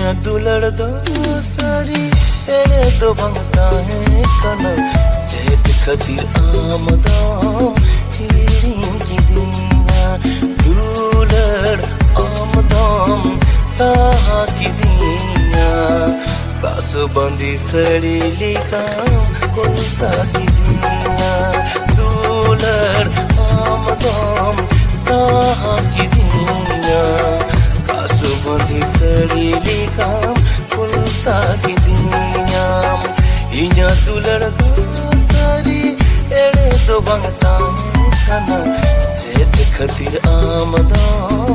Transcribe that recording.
दुलड़ दो सारी एने तो भंगता है कना जेत खतिर आमदाम तेरी की दीना दुलड़ आमदाम साहा की दीना कासो बंदी सड़ी लिकाम कोई सा की दीना दुलड़ आमदाम साहा की दीना बंदी सड़ी लिकाम कुलसा की दीनाम इन्या दुलड़ दो सारी एड़े तो भंगता है कना जेत खतिर आमदाम